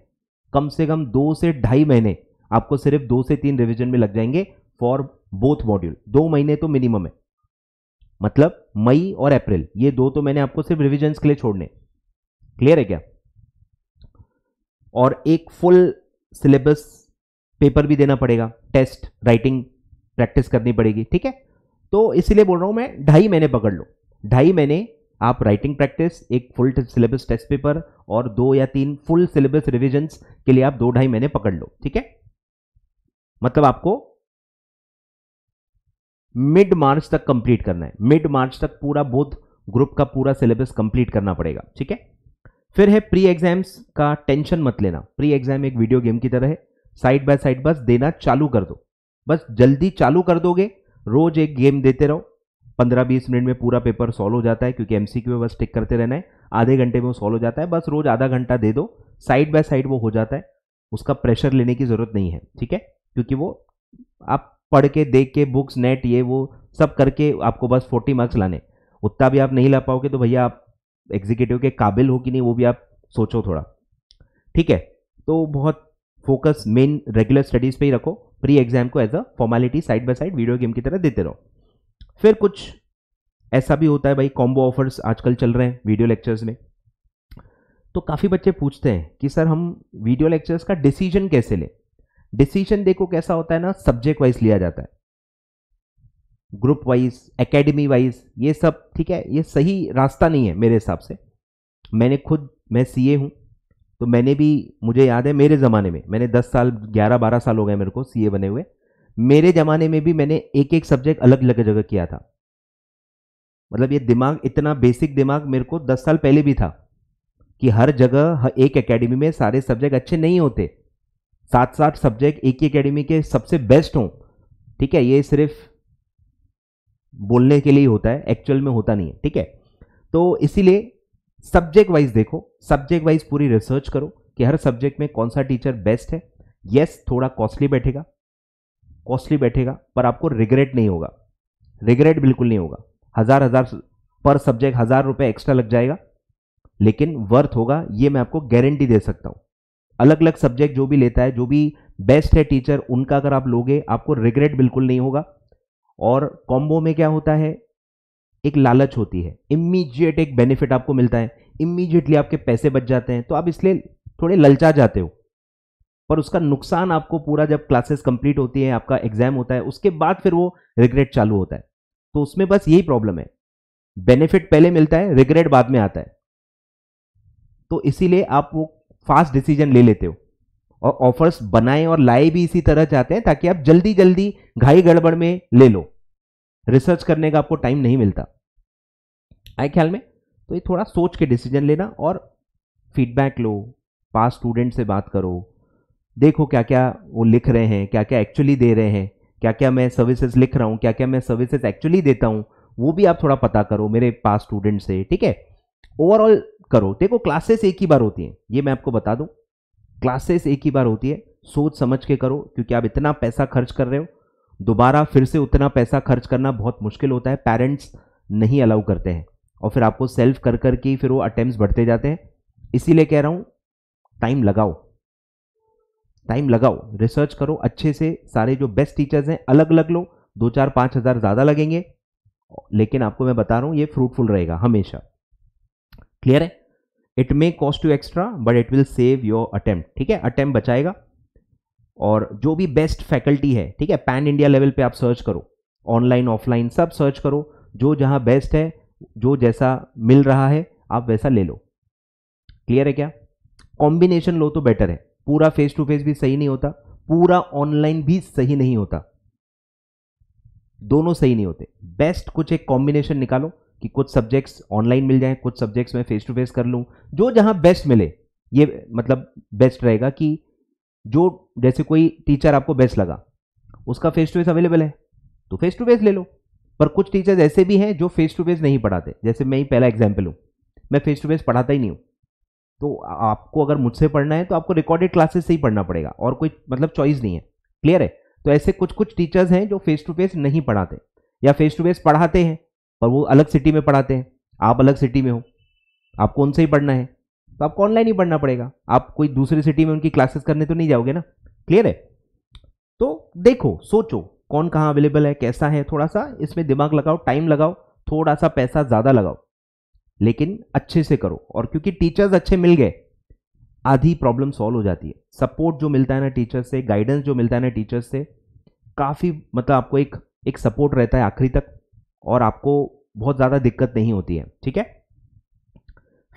कम से कम 2 से 2.5 महीने आपको सिर्फ 2 से 3 रिवीजन में लग जाएंगे फॉर बोथ मॉड्यूल। 2 महीने तो मिनिमम है, मतलब मई और अप्रैल, ये 2 तो मैंने आपको सिर्फ रिवीजन के लिए छोड़ने। क्लियर है क्या? और एक फुल सिलेबस पेपर भी देना पड़ेगा, टेस्ट राइटिंग प्रैक्टिस करनी पड़ेगी, ठीक है। तो इसीलिए बोल रहा हूं मैं 2.5 महीने पकड़ लो। 2.5 महीने आप राइटिंग प्रैक्टिस, एक फुल सिलेबस टेस्ट पेपर और 2 या 3 फुल सिलेबस रिविजन्स के लिए आप 2-2.5 महीने पकड़ लो, ठीक है। मतलब आपको मिड मार्च तक कंप्लीट करना है, मिड मार्च तक पूरा बोथ ग्रुप का पूरा सिलेबस कंप्लीट करना पड़ेगा, ठीक है। फिर है प्री एग्जाम्स का टेंशन मत लेना। प्री एग्जाम एक वीडियो गेम की तरह है, साइड बाय साइड बस देना चालू कर दो। बस जल्दी चालू कर दोगे, रोज एक गेम देते रहो, 15-20 मिनट में पूरा पेपर सॉल्व हो जाता है, क्योंकि MCQ में बस टिक करते रहना है। आधे घंटे में वो सॉल्व हो जाता है, बस रोज आधा घंटा दे दो, साइड बाय साइड वो हो जाता है। उसका प्रेशर लेने की जरूरत नहीं है, ठीक है, क्योंकि वो आप पढ़ के देख के बुक्स नेट ये वो सब करके आपको बस 40 मार्क्स लाने, उतना भी आप नहीं ला पाओगे तो भैया आप एग्जीक्यूटिव के काबिल हो कि नहीं वो भी आप सोचो थोड़ा, ठीक है। तो बहुत फोकस मेन रेगुलर स्टडीज पे ही रखो, प्री एग्जाम को as a formality side by side video game की तरह देते रहो। फिर कुछ ऐसा भी होता है भाई, कॉम्बो ऑफर्स आजकल चल रहे हैं वीडियो लेक्चर्स में। तो काफी बच्चे पूछते हैं कि सर हम वीडियो लेक्चर्स का डिसीजन कैसे लें। डिसीजन देखो कैसा होता है ना, सब्जेक्ट वाइज लिया जाता है, ग्रुप वाइज, एकेडमी वाइज, ये सब ठीक है, ये सही रास्ता नहीं है मेरे हिसाब से। मैं सीए हूँ, तो मैंने भी, मुझे याद है मेरे ज़माने में, मैंने 10 साल 11-12 साल हो गए मेरे को सीए बने हुए। मेरे ज़माने में भी मैंने एक एक सब्जेक्ट अलग अलग जगह किया था। मतलब ये दिमाग, इतना बेसिक दिमाग मेरे को 10 साल पहले भी था कि हर जगह एक एकेडमी में सारे सब्जेक्ट अच्छे नहीं होते। 7-7 सब्जेक्ट एक ही एकेडमी के सबसे बेस्ट हों, ठीक है, ये सिर्फ बोलने के लिए होता है, एक्चुअल में होता नहीं है, ठीक है। तो इसीलिए सब्जेक्ट वाइज देखो, सब्जेक्ट वाइज पूरी रिसर्च करो कि हर सब्जेक्ट में कौन सा टीचर बेस्ट है। यस, थोड़ा कॉस्टली बैठेगा, पर आपको रिग्रेट नहीं होगा, रिग्रेट बिल्कुल नहीं होगा। हजार हजार पर सब्जेक्ट 1000 रुपए एक्स्ट्रा लग जाएगा, लेकिन वर्थ होगा, ये मैं आपको गारंटी दे सकता हूं। अलग अलग सब्जेक्ट जो भी लेता है, जो भी बेस्ट है टीचर, उनका अगर आप लोगे, आपको रिग्रेट बिल्कुल नहीं होगा। और कॉम्बो में क्या होता है, एक लालच होती है, इमीडिएट एक बेनिफिट आपको मिलता है, इमीडिएटली आपके पैसे बच जाते हैं, तो आप इसलिए थोड़े ललचा जाते हो। पर उसका नुकसान आपको पूरा, जब क्लासेस कंप्लीट होती है, आपका एग्जाम होता है, उसके बाद फिर वो रिग्रेट चालू होता है। तो उसमें बस यही प्रॉब्लम है, बेनिफिट पहले मिलता है, रिग्रेट बाद में आता है। तो इसीलिए आप वो फास्ट डिसीजन ले लेते हो और ऑफर्स बनाए और लाए भी इसी तरह चाहते हैं, ताकि आप जल्दी जल्दी घाई गड़बड़ में ले लो, रिसर्च करने का आपको टाइम नहीं मिलता। आए ख्याल में? तो ये थोड़ा सोच के डिसीजन लेना और फीडबैक लो, पास स्टूडेंट से बात करो, देखो क्या क्या वो लिख रहे हैं, क्या क्या एक्चुअली दे रहे हैं, क्या क्या मैं सर्विसेज लिख रहा हूं, क्या क्या मैं सर्विसेज एक्चुअली देता हूं, वो भी आप थोड़ा पता करो मेरे पास स्टूडेंट से, ठीक है। ओवरऑल करो। देखो, क्लासेस एक ही बार होती हैं, ये मैं आपको बता दूं, क्लासेस एक ही बार होती है, सोच समझ के करो, क्योंकि आप इतना पैसा खर्च कर रहे हो, दोबारा फिर से उतना पैसा खर्च करना बहुत मुश्किल होता है, पेरेंट्स नहीं अलाउ करते हैं, और फिर आपको सेल्फ कर करके फिर वो अटेम्प्ट्स बढ़ते जाते हैं। इसीलिए कह रहा हूं, टाइम लगाओ, टाइम लगाओ, रिसर्च करो अच्छे से, सारे जो बेस्ट टीचर्स हैं अलग अलग लो, 2-4-5 हज़ार ज़्यादा लगेंगे, लेकिन आपको मैं बता रहा हूं ये फ्रूटफुल रहेगा हमेशा। क्लियर है? It may cost you extra but it will save your attempt, ठीक है, अटेम्प्ट बचाएगा। और जो भी बेस्ट फैकल्टी है, ठीक है, पैन इंडिया लेवल पे आप सर्च करो, ऑनलाइन ऑफलाइन सब सर्च करो, जो जहां बेस्ट है, जो जैसा मिल रहा है आप वैसा ले लो। क्लियर है क्या? कॉम्बिनेशन लो तो बेटर है, पूरा फेस टू फेस भी सही नहीं होता, पूरा ऑनलाइन भी सही नहीं होता, दोनों सही नहीं होते। बेस्ट कुछ एक कॉम्बिनेशन निकालो कि कुछ सब्जेक्ट्स ऑनलाइन मिल जाए, कुछ सब्जेक्ट्स में फेस टू फेस कर लूं, जो जहां बेस्ट मिले, ये मतलब बेस्ट रहेगा कि जो, जैसे कोई टीचर आपको बेस्ट लगा, उसका फेस टू फेस अवेलेबल है तो फेस टू फेस ले लो। पर कुछ टीचर्स ऐसे भी हैं जो फेस टू फेस नहीं पढ़ाते, जैसे मैं ही पहला एग्जाम्पल हूं, मैं फेस टू फेस पढ़ाता ही नहीं हूं। तो आपको अगर मुझसे पढ़ना है तो आपको रिकॉर्डेड क्लासेस से ही पढ़ना पड़ेगा, और कोई मतलब चॉइस नहीं है। क्लियर है? तो ऐसे कुछ कुछ टीचर्स हैं जो फेस टू फेस नहीं पढ़ाते, या फेस टू फेस पढ़ाते हैं पर वो अलग सिटी में पढ़ाते हैं, आप अलग सिटी में हो, आपको उनसे ही पढ़ना है तो आपको ऑनलाइन ही पढ़ना पड़ेगा, आप कोई दूसरी सिटी में उनकी क्लासेस करने तो नहीं जाओगे ना। क्लियर है? तो देखो, सोचो कौन कहाँ अवेलेबल है, कैसा है, थोड़ा सा इसमें दिमाग लगाओ, टाइम लगाओ, थोड़ा सा पैसा ज्यादा लगाओ, लेकिन अच्छे से करो। और क्योंकि टीचर्स अच्छे मिल गए, आधी प्रॉब्लम सॉल्व हो जाती है। सपोर्ट जो मिलता है ना टीचर से, गाइडेंस जो मिलता है ना टीचर से, काफ़ी मतलब आपको एक एक सपोर्ट रहता है आखिरी तक, और आपको बहुत ज़्यादा दिक्कत नहीं होती है। ठीक है?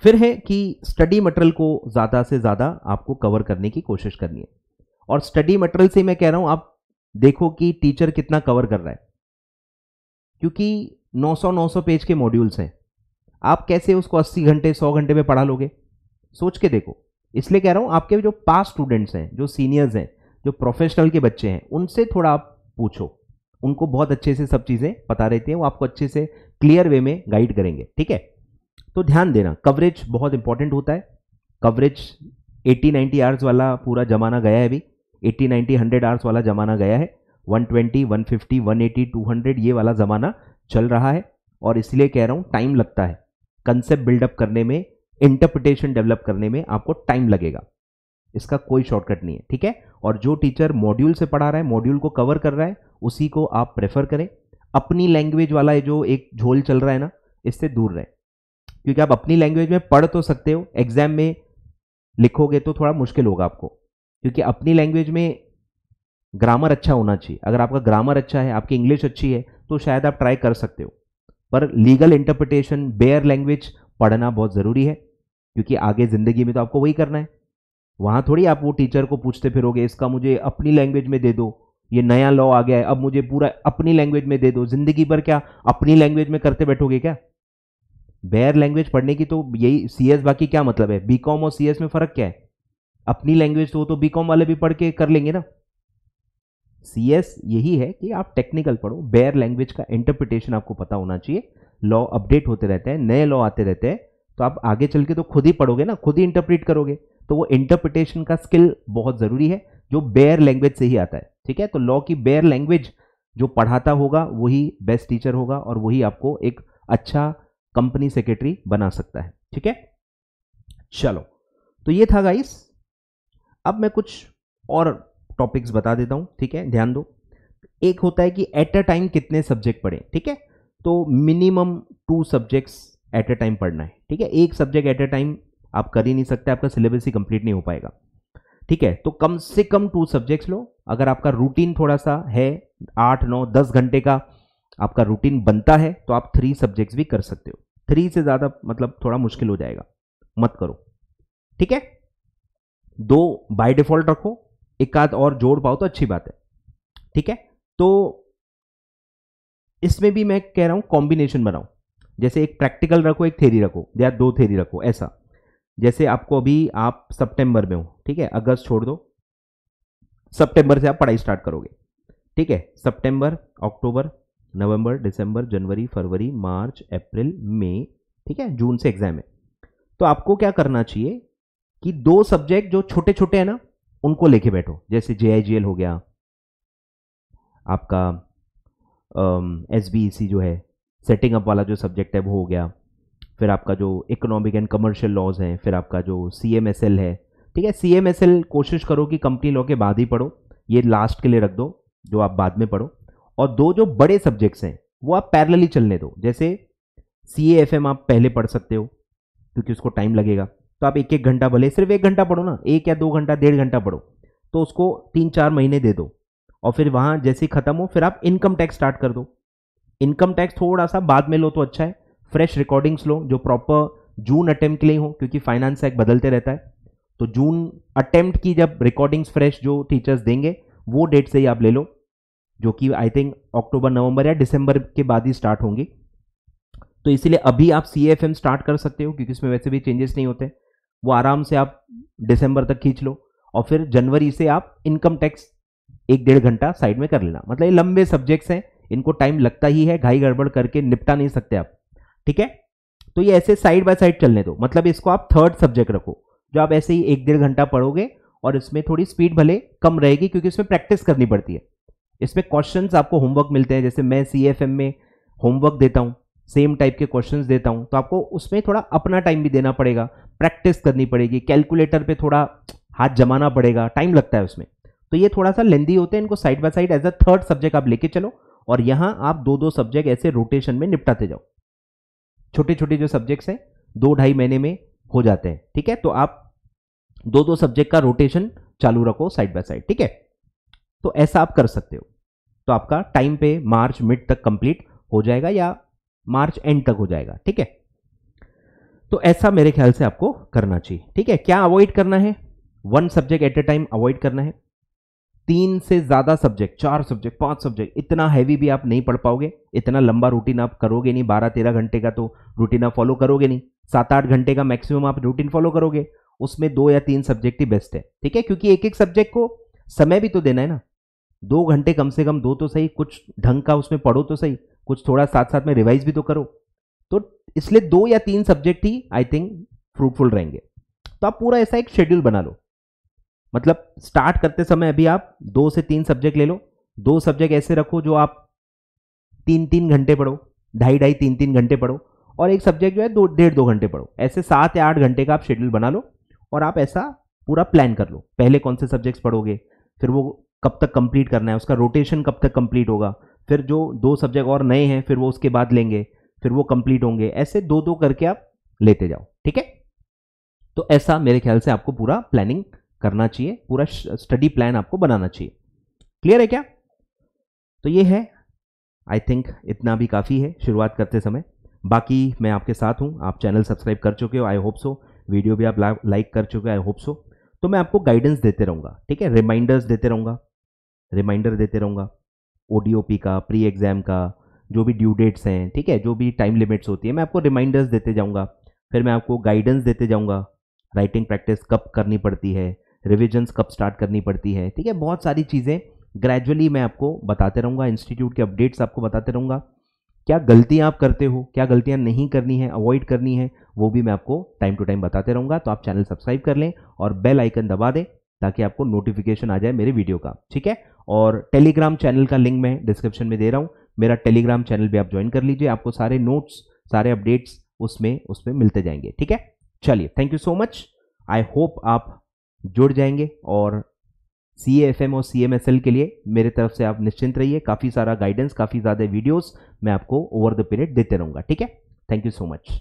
फिर है कि स्टडी मटेरियल को ज़्यादा से ज़्यादा आपको कवर करने की कोशिश करनी है। और स्टडी मटेरियल से मैं कह रहा हूं, आप देखो कि टीचर कितना कवर कर रहा है, क्योंकि 900 पेज के मॉड्यूल्स हैं, आप कैसे उसको 80 घंटे 100 घंटे में पढ़ा लोगे? सोच के देखो। इसलिए कह रहा हूं, आपके जो पास स्टूडेंट्स हैं, जो सीनियर्स हैं, जो प्रोफेशनल के बच्चे हैं, उनसे थोड़ा आप पूछो, उनको बहुत अच्छे से सब चीज़ें पता रहती हैं, वो आपको अच्छे से क्लियर वे में गाइड करेंगे। ठीक है? तो ध्यान देना, कवरेज बहुत इंपॉर्टेंट होता है। कवरेज 80-90 आवर्स वाला पूरा जमाना गया है अभी, 80-90-100 आवर्स वाला जमाना गया है, 120, 150, 180, 200 ये वाला ज़माना चल रहा है। और इसलिए कह रहा हूँ, टाइम लगता है कंसेप्ट बिल्डअप करने में, इंटरप्रिटेशन डेवलप करने में आपको टाइम लगेगा, इसका कोई शॉर्टकट नहीं है। ठीक है? और जो टीचर मॉड्यूल से पढ़ा रहा है, मॉड्यूल को कवर कर रहा है, उसी को आप प्रेफर करें। अपनी लैंग्वेज वाला जो एक झोल चल रहा है ना, इससे दूर रहें, क्योंकि आप अपनी लैंग्वेज में पढ़ तो सकते हो, एग्जाम में लिखोगे तो थोड़ा मुश्किल होगा आपको, क्योंकि अपनी लैंग्वेज में ग्रामर अच्छा होना चाहिए। अगर आपका ग्रामर अच्छा है, आपकी इंग्लिश अच्छी है, तो शायद आप ट्राई कर सकते हो, पर लीगल इंटरप्रिटेशन, बेयर लैंग्वेज पढ़ना बहुत ज़रूरी है। क्योंकि आगे जिंदगी में तो आपको वही करना है। वहां थोड़ी आप वो टीचर को पूछते फिरोगे इसका मुझे अपनी लैंग्वेज में दे दो, ये नया लॉ आ गया है अब मुझे पूरा अपनी लैंग्वेज में दे दो। जिंदगी भर क्या अपनी लैंग्वेज में करते बैठोगे क्या? बेयर लैंग्वेज पढ़ने की तो यही सीएस, बाकी क्या मतलब है? बीकॉम और सीएस में फर्क क्या है? अपनी लैंग्वेज तो बीकॉम वाले भी पढ़ के कर लेंगे ना। सीएस यही है कि आप टेक्निकल पढ़ो, बेयर लैंग्वेज का इंटरप्रिटेशन आपको पता होना चाहिए। लॉ अपडेट होते रहते हैं, नए लॉ आते रहते हैं, तो आप आगे चल के तो खुद ही पढ़ोगे ना, खुद ही इंटरप्रेट करोगे। तो वो इंटरप्रिटेशन का स्किल बहुत जरूरी है जो बेयर लैंग्वेज से ही आता है। ठीक है, तो लॉ की बेयर लैंग्वेज जो पढ़ाता होगा वही बेस्ट टीचर होगा और वही आपको एक अच्छा कंपनी सेक्रेटरी बना सकता है। ठीक है, चलो तो ये था गाइस। अब मैं कुछ और टॉपिक्स बता देता हूं। ठीक है, ध्यान दो। एक होता है कि एट अ टाइम कितने सब्जेक्ट पढ़ें। ठीक है, तो minimum 2 subjects at a time पढ़ना है। ठीक है, एक सब्जेक्ट एट अ टाइम आप कर ही नहीं सकते, आपका सिलेबस ही कंप्लीट नहीं हो पाएगा। ठीक है, तो कम से कम 2 सब्जेक्ट्स लो। अगर आपका रूटीन थोड़ा सा है 8, 9, 10 घंटे का आपका रूटीन बनता है तो आप 3 सब्जेक्ट्स भी कर सकते हो। 3 से ज्यादा मतलब थोड़ा मुश्किल हो जाएगा, मत करो। ठीक है, 2 बाय डिफॉल्ट रखो, एक आध और जोड़ पाओ तो अच्छी बात है। ठीक है, तो इसमें भी मैं कह रहा हूं कॉम्बिनेशन बनाओ। जैसे एक प्रैक्टिकल रखो, एक थ्योरी रखो, या 2 थ्योरी रखो। ऐसा जैसे आपको अभी आप सितंबर में हो, ठीक है, अगस्त छोड़ दो, सितंबर से आप पढ़ाई स्टार्ट करोगे। ठीक है, सितंबर, अक्टूबर, नवंबर, दिसंबर, जनवरी, फरवरी, मार्च, अप्रैल, मई, ठीक है, जून से एग्जाम है। तो आपको क्या करना चाहिए कि 2 सब्जेक्ट जो छोटे छोटे हैं ना उनको लेके बैठो। जैसे जेआईजीएल हो गया आपका, एसबीईसी जो है सेटिंग अप वाला जो सब्जेक्ट है वो हो गया, फिर आपका जो इकोनॉमिक एंड कमर्शियल लॉज है, फिर आपका जो सीएमएसएल है। ठीक है, सीएमएसएल कोशिश करो कि कंपनी लॉ के बाद ही पढ़ो, ये लास्ट के लिए रख दो जो आप बाद में पढ़ो। और 2 जो बड़े सब्जेक्ट्स हैं वो आप पैरेलली चलने दो। जैसे सीएएफएम आप पहले पढ़ सकते हो क्योंकि उसको टाइम लगेगा, तो आप 1-1 घंटा, भले सिर्फ 1 घंटा पढ़ो ना, 1 या 2 घंटा, 1.5 घंटा पढ़ो, तो उसको 3-4 महीने दे दो। और फिर वहां जैसे खत्म हो फिर आप इनकम टैक्स स्टार्ट कर दो। इनकम टैक्स थोड़ा सा बाद में लो तो अच्छा है। फ्रेश रिकॉर्डिंग्स लो जो प्रॉपर जून अटेम्प्ट के लिए हो, क्योंकि फाइनेंस एक्ट बदलते रहता है। तो जून अटेम्प्ट की जब रिकॉर्डिंग्स फ्रेश जो टीचर्स देंगे वो डेट से ही आप ले लो, जो कि आई थिंक अक्टूबर, नवंबर या दिसंबर के बाद ही स्टार्ट होंगी। तो इसीलिए अभी आप सीएफएम स्टार्ट कर सकते हो क्योंकि इसमें वैसे भी चेंजेस नहीं होते, वो आराम से आप दिसंबर तक खींच लो। और फिर जनवरी से आप इनकम टैक्स 1-1.5 घंटा साइड में कर लेना। मतलब ये लंबे सब्जेक्ट्स हैं, इनको टाइम लगता ही है, घाई गड़बड़ करके निपटा नहीं सकते आप। ठीक है, तो ये ऐसे साइड बाय साइड चलने दो। मतलब इसको आप थर्ड सब्जेक्ट रखो जो आप ऐसे ही 1-1.5 घंटा पढ़ोगे, और इसमें थोड़ी स्पीड भले कम रहेगी क्योंकि इसमें प्रैक्टिस करनी पड़ती है। इसमें क्वेश्चंस आपको होमवर्क मिलते हैं, जैसे मैं सीएफएम में होमवर्क देता हूं, सेम टाइप के क्वेश्चंस देता हूं, तो आपको उसमें थोड़ा अपना टाइम भी देना पड़ेगा, प्रैक्टिस करनी पड़ेगी, कैलकुलेटर पे थोड़ा हाथ जमाना पड़ेगा, टाइम लगता है उसमें। तो ये थोड़ा सा लेंदी होते हैं, इनको side by side as a third subject आप लेके चलो, और यहां आप 2-2 सब्जेक्ट ऐसे रोटेशन में निपटाते जाओ। छोटे छोटे जो सब्जेक्ट्स हैं 2-2.5 महीने में हो जाते हैं। ठीक है, तो आप 2-2 सब्जेक्ट का रोटेशन चालू रखो साइड बाय साइड। ठीक है, तो ऐसा आप कर सकते हो, तो आपका टाइम पे मार्च मिड तक कंप्लीट हो जाएगा या मार्च एंड तक हो जाएगा। ठीक है, तो ऐसा मेरे ख्याल से आपको करना चाहिए। ठीक है, क्या अवॉइड करना है? 1 subject at A time avoid करना है। 3 से ज्यादा सब्जेक्ट, 4 सब्जेक्ट, 5 सब्जेक्ट, इतना हैवी भी आप नहीं पढ़ पाओगे, इतना लंबा रूटीन आप करोगे नहीं। 12-13 घंटे का तो रूटीन आप फॉलो करोगे नहीं, 7-8 घंटे का मैक्सिमम आप रूटीन फॉलो करोगे, उसमें 2 या 3 सब्जेक्ट ही बेस्ट है। ठीक है, क्योंकि एक एक सब्जेक्ट को समय भी तो देना है ना, 2 घंटे कम से कम, 2 तो सही, कुछ ढंग का उसमें पढ़ो तो सही, कुछ थोड़ा साथ साथ में रिवाइज भी तो करो। तो इसलिए 2 या 3 subject he I think fruitful रहेंगे। तो आप पूरा ऐसा एक शेड्यूल बना लो, मतलब स्टार्ट करते समय अभी आप 2 से 3 सब्जेक्ट ले लो, 2 सब्जेक्ट ऐसे रखो जो आप 3-3 घंटे पढ़ो, 2.5-2.5, 3-3 घंटे पढ़ो, और एक सब्जेक्ट जो है 1.5-2 घंटे पढ़ो। ऐसे 7 या 8 घंटे का आप शेड्यूल बना लो, और आप ऐसा पूरा प्लान कर लो, पहले कौन से सब्जेक्ट्स पढ़ोगे, फिर वो कब तक कंप्लीट करना है, उसका रोटेशन कब तक कंप्लीट होगा, फिर जो 2 सब्जेक्ट और नए हैं फिर वो उसके बाद लेंगे, फिर वो कंप्लीट होंगे, ऐसे 2-2 करके आप लेते जाओ। ठीक है, तो ऐसा मेरे ख्याल से आपको पूरा प्लानिंग करना चाहिए, पूरा स्टडी प्लान आपको बनाना चाहिए। क्लियर है क्या? तो ये है, आई थिंक इतना भी काफ़ी है शुरुआत करते समय। बाकी मैं आपके साथ हूं, आप चैनल सब्सक्राइब कर चुके हो, आई होप सो। वीडियो भी आप लाइक कर चुके हैं, आई होप सो। तो मैं आपको गाइडेंस देते रहूँगा, ठीक है, रिमाइंडर्स देते रहूँगा, रिमाइंडर देते रहूँगा, ओडीओपी का, प्री एग्जाम का, जो भी ड्यू डेट्स हैं, ठीक है, जो भी टाइम लिमिट्स होती है, मैं आपको रिमाइंडर्स देते जाऊँगा। फिर मैं आपको गाइडेंस देते जाऊँगा, राइटिंग प्रैक्टिस कब करनी पड़ती है, रिविजन्स कब स्टार्ट करनी पड़ती है, ठीक है, बहुत सारी चीज़ें ग्रेजुअली मैं आपको बताते रहूँगा, इंस्टीट्यूट के अपडेट्स आपको बताते रहूँगा। क्या गलतियाँ आप करते हो, क्या गलतियाँ नहीं करनी है, अवॉइड करनी है, वो भी मैं आपको टाइम टू टाइम बताते रहूँगा। तो आप चैनल सब्सक्राइब कर लें और बेल आइकन दबा दें ताकि आपको नोटिफिकेशन आ जाए मेरे वीडियो का, ठीक है। और टेलीग्राम चैनल का लिंक मैं डिस्क्रिप्शन में दे रहा हूँ, मेरा टेलीग्राम चैनल भी आप ज्वाइन कर लीजिए, आपको सारे नोट्स, सारे अपडेट्स उसमें मिलते जाएंगे, ठीक है। चलिए, thank you so much, I hope आप जुड़ जाएंगे और CAFM और CMSL के लिए मेरे तरफ से आप निश्चिंत रहिए, काफ़ी सारा गाइडेंस, काफ़ी ज़्यादा वीडियोस मैं आपको ओवर द पीरियड देते रहूँगा, ठीक है। Thank you so much.